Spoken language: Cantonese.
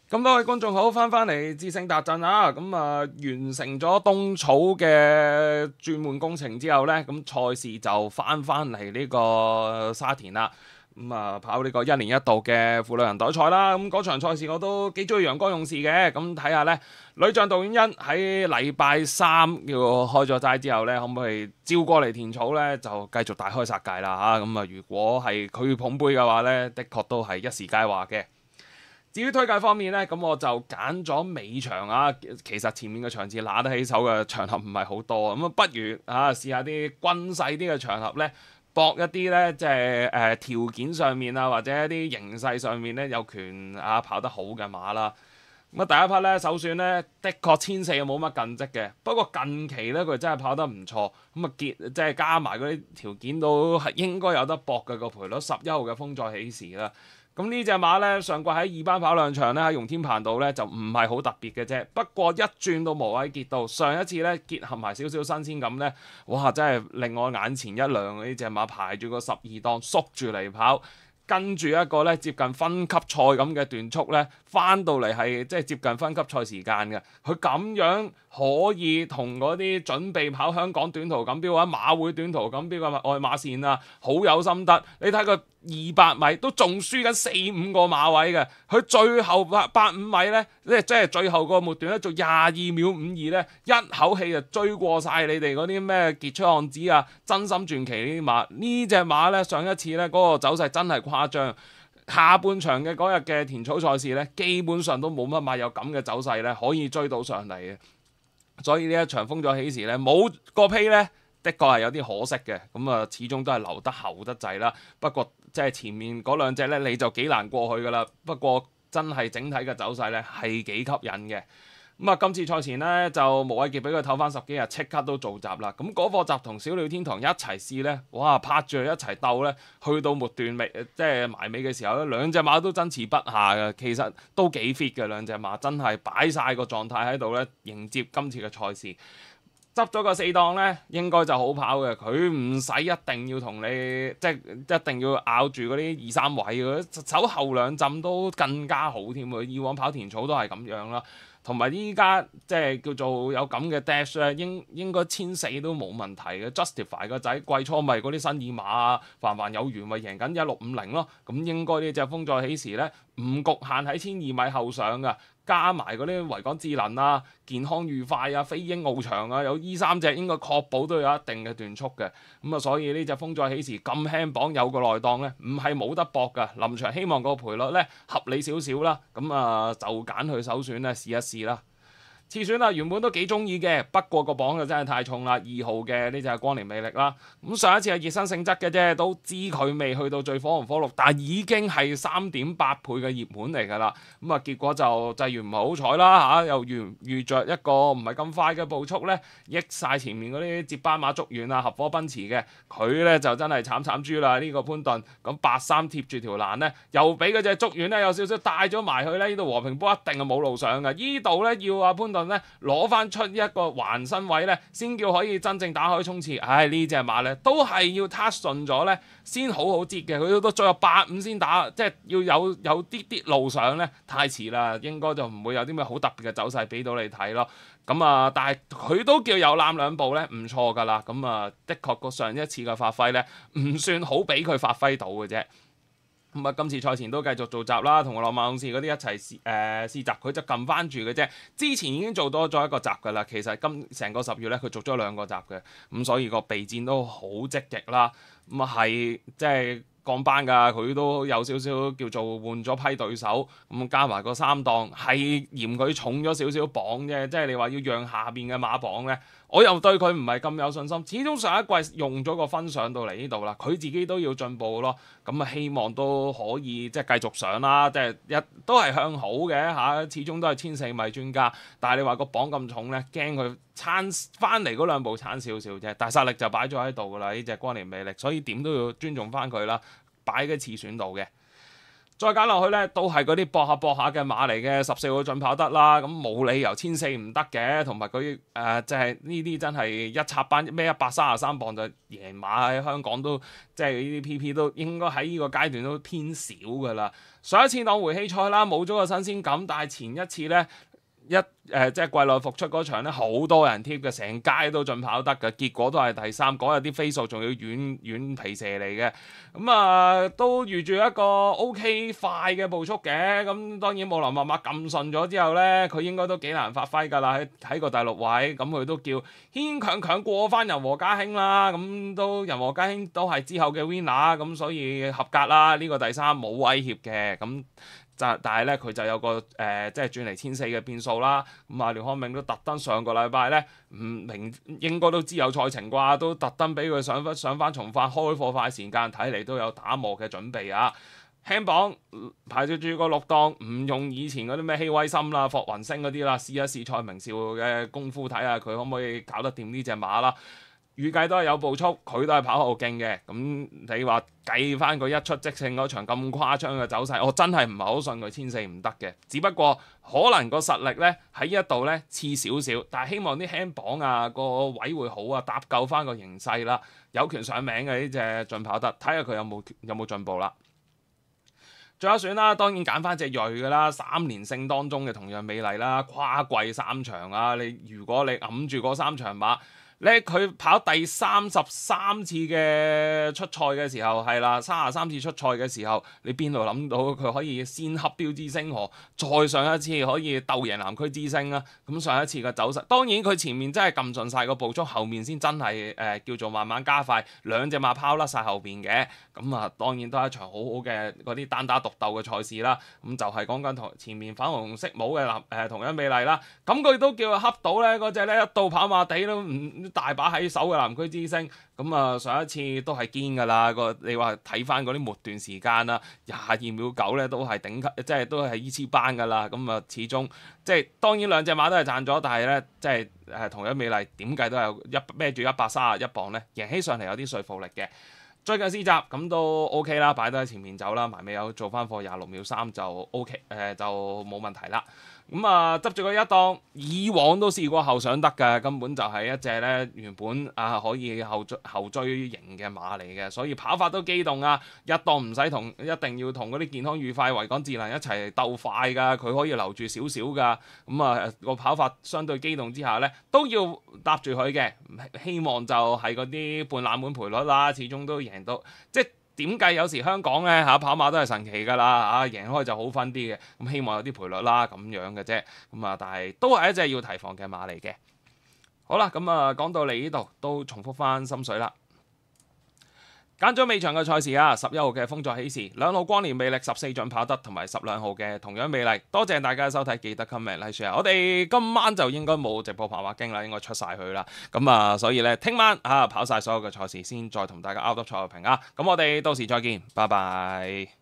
咁多位觀眾好，翻嚟智勝達陣啊！完成咗冬草嘅轉換工程之後呢，咁賽事就翻嚟呢個沙田啦。跑呢個一年一度嘅婦女人代賽啦。嗰場賽事我都幾中意陽光勇士嘅。咁睇下呢，女將杜婉欣喺禮拜三要開咗齋之後呢，可唔可以照過嚟田草呢？就繼續大開殺戒啦嚇。如果係佢捧杯嘅話呢，的確都係一時佳話嘅。至於推介方面呢，咁我就揀咗尾場啊。其實前面嘅場次拿得起手嘅場合唔係好多，不如試下啲均勢啲嘅場合呢，搏一啲呢，即係條件上面啊，或者一啲形勢上面呢，有權跑得好嘅馬啦。第一 part 呢，首選呢，的確14冇乜近績嘅，不過近期呢，佢真係跑得唔錯。即係加埋嗰啲條件都係應該有得搏嘅個賠率。11號嘅風再起時啦。咁呢隻馬呢，上季喺二班跑兩場呢，喺容天鵬道呢就唔係好特別嘅啫。不過一轉到無畏傑道，上一次呢結合埋少少新鮮感呢，哇！真係令我眼前一亮。呢隻馬排住個12檔縮住嚟跑，跟住一個呢接近分級賽咁嘅段速呢，翻到嚟係即係接近分級賽時間嘅。佢咁樣可以同嗰啲準備跑香港短途錦標或者馬會短途錦標嘅愛馬仕啊，好有心得。你睇佢200米都仲輸緊4-5個馬位嘅，佢最後85米呢，即係最後個末段咧做22秒52呢，一口氣就追過晒你哋嗰啲咩傑出漢子啊、真心傳奇呢啲馬。呢隻馬呢，上一次呢嗰個走勢真係誇張，下半場嘅嗰日嘅田草賽事呢，基本上都冇乜馬有咁嘅走勢呢，可以追到上嚟嘅。所以呢一場風再起時呢，冇個批呢，的確係有啲可惜嘅。始終都係留得後得滯啦。不過即係前面嗰兩隻呢，你就幾難過去噶啦。不過真係整體嘅走勢呢，係幾吸引嘅。今次賽前呢，就無畏傑俾佢唞翻10幾日，即刻都做閘啦。嗰課集同小鳥天堂一齊試呢，哇！拍住一齊鬥呢，去到末段尾即係埋尾嘅時候呢，兩隻馬都爭持不下嘅。其實都幾 fit 嘅兩隻馬，真係擺晒個狀態喺度呢，迎接今次嘅賽事。執咗個4檔呢，應該就好跑嘅。佢唔使一定要同你即係一定要咬住嗰啲2-3位嘅，走後2陣都更加好添喎。以往跑田草都係咁樣啦。同埋依家即係叫做有咁嘅 dash 咧，應該1400都冇問題嘅。Justify 個仔季初咪嗰啲新意馬啊，凡凡有緣咪贏緊1650咯。咁應該呢隻風再起時呢，唔局限喺1200米後上㗎。加埋嗰啲維港智能啊、健康愉快啊、飛鷹翱翔啊，有依3隻應該確保都有一定嘅段速嘅。所以呢隻風再起時咁輕磅有個內檔呢，唔係冇得搏㗎。臨場希望個賠率呢合理少少啦，就揀佢首選呢試一試啦。次選原本都幾中意嘅，不過個磅就真係太重啦。2號嘅呢隻係光年魅力啦。上一次係熱身性質嘅啫，都知佢未去到最火紅火綠，但係已經係3.8倍嘅熱門嚟㗎啦。結果就際遇唔係好彩啦，又遇着一個唔係咁快嘅步速呢，益晒前面嗰啲接班馬竹遠啊、合夥奔馳嘅，佢呢就真係慘豬啦。呢個潘頓咁83貼住條欄呢，又俾嗰隻竹遠呢有少少帶咗埋去呢。呢度和平波一定係冇路上㗎。呢度呢要阿潘頓咧攞翻出一個環身位咧，先叫可以真正打開衝刺。呢隻馬咧都係要撻順咗咧，先好好接嘅。佢都最後85先打，即係要有啲路上咧，太遲啦。應該就唔會有啲咩好特別嘅走勢俾到你睇咯。但係佢都叫有攬兩步咧，唔錯㗎啦。的確個上一次嘅發揮咧，唔算好俾佢發揮到嘅啫。今次賽前都繼續做閘啦，同羅馬勇士嗰啲一齊試閘，佢就撳翻住嘅啫。之前已經做多咗一個閘㗎啦，其實成個10月咧，佢做咗2個閘嘅，所以個備戰都好積極啦。係即係降班㗎，佢都有少少叫做換咗批對手，加埋個3檔係嫌佢重咗少少磅啫，即係你話要讓下邊嘅馬磅咧，我又對佢唔係咁有信心。始終上一季用咗個分上到嚟呢度啦，佢自己都要進步咯。希望都可以即係繼續上啦，即係都係向好嘅嚇。始終都係1400米專家，但係你話個磅咁重咧，驚佢撐翻嚟嗰2步撐少少啫。大殺力就擺咗喺度㗎啦，呢隻光年魅力，所以點都要尊重翻佢啦，擺喺次選度嘅。再揀落去咧，都係嗰啲搏下嘅馬嚟嘅14號進跑得啦，咁冇理由1400唔得嘅，同埋佢即係呢啲真係一插班咩133磅就贏馬喺香港都即係呢啲 PP 都應該喺呢個階段都偏少㗎啦。上一次當回氣賽啦，冇咗個新鮮感，但係前一次咧。即係季內復出嗰場咧，好多人貼嘅，成街都進跑得嘅，結果都係第三。嗰日啲飛數仲要軟皮蛇嚟嘅，都預住一個 OK 快嘅步速嘅。咁當然武林密碼咁順咗之後咧，佢應該都幾難發揮㗎啦。喺個第6位，咁佢都叫牽強過翻人和家興啦。咁都人和家興都係之後嘅 winner，咁所以合格啦。呢個第三冇威脅嘅咁。但係咧，佢就有個即係轉嚟1400嘅變數啦。咁啊，廖康銘都特登上個禮拜咧，明應該都知有賽程啩，都特登俾佢上翻從化開貨快時間，睇嚟都有打磨嘅準備啊。輕磅排住個6檔，唔用以前嗰啲咩希威森啦、霍雲星嗰啲啦，試一試蔡明紹嘅功夫，睇下佢可唔可以搞得掂呢隻馬啦。預計都係有步速，佢都係跑好勁嘅。咁你話計翻佢一出即勝嗰場咁誇張嘅走勢，我真係唔係好信佢1400唔得嘅。只不過可能個實力咧喺呢一度咧次少少，但係希望啲輕磅啊個位會好啊，搭救翻個形勢啦。有權上名嘅呢隻進跑得，睇下佢有冇進步啦。最後選啦，當然揀翻隻銳㗎啦，3連勝當中嘅同樣美麗啦，跨季3場啊！如果你揞住嗰3場馬。咧佢跑第33次嘅出賽嘅時候係啦，33次出賽嘅時候，你邊度諗到佢可以先恰標之星河，再上一次可以鬥贏南區之星啊？咁上一次嘅走勢，當然佢前面真係撳盡晒個步速，後面先真係叫做慢慢加快，兩隻馬拋甩晒後邊嘅，咁啊當然都係一場好好嘅嗰啲單打獨鬥嘅賽事啦。咁就係講緊同前面粉紅色帽嘅同樣美麗啦，咁佢都叫佢恰到咧嗰隻咧一到跑馬地都唔〜大把喺手嘅南區之星，咁上一次都係堅㗎啦。你話睇翻嗰啲末段時間啦，22秒9咧都係頂級，即係都係依次班㗎啦。咁始終即係當然兩隻馬都係賺咗，但係咧即係同樣美麗點計都有孭住131磅咧，贏起上嚟有啲說服力嘅。最近試閘咁都 OK 啦，擺得喺前面走啦，埋尾有做翻貨26秒3就 OK，就冇問題啦。執住佢一檔，以往都試過後上得嘅，根本就係一隻咧原本可以後追型嘅馬嚟嘅，所以跑法都機動啊！一檔唔使一定要同嗰啲健康愉快維港智能一齊鬥快㗎，佢可以留住少少㗎。個跑法相對機動之下咧，都要搭住佢嘅，希望就係嗰啲半冷門賠率啦，始終都贏到即係。點計有時香港咧跑馬都係神奇㗎啦，贏開就好分啲嘅，咁希望有啲賠率啦咁樣嘅啫，但係都係一隻要提防嘅馬嚟嘅。好啦，講到嚟呢度都重複翻心水啦。揀咗尾場嘅賽事啊，11號嘅風作喜事，2號光年魅力14進跑得，同埋12號嘅同樣美麗。多謝大家收睇，記得 comment like share。我哋今晚就應該冇直播跑馬經啦，應該出晒去啦。所以咧聽晚跑晒所有嘅賽事先，再同大家 out 賽後評啊。咁我哋到時再見，拜拜。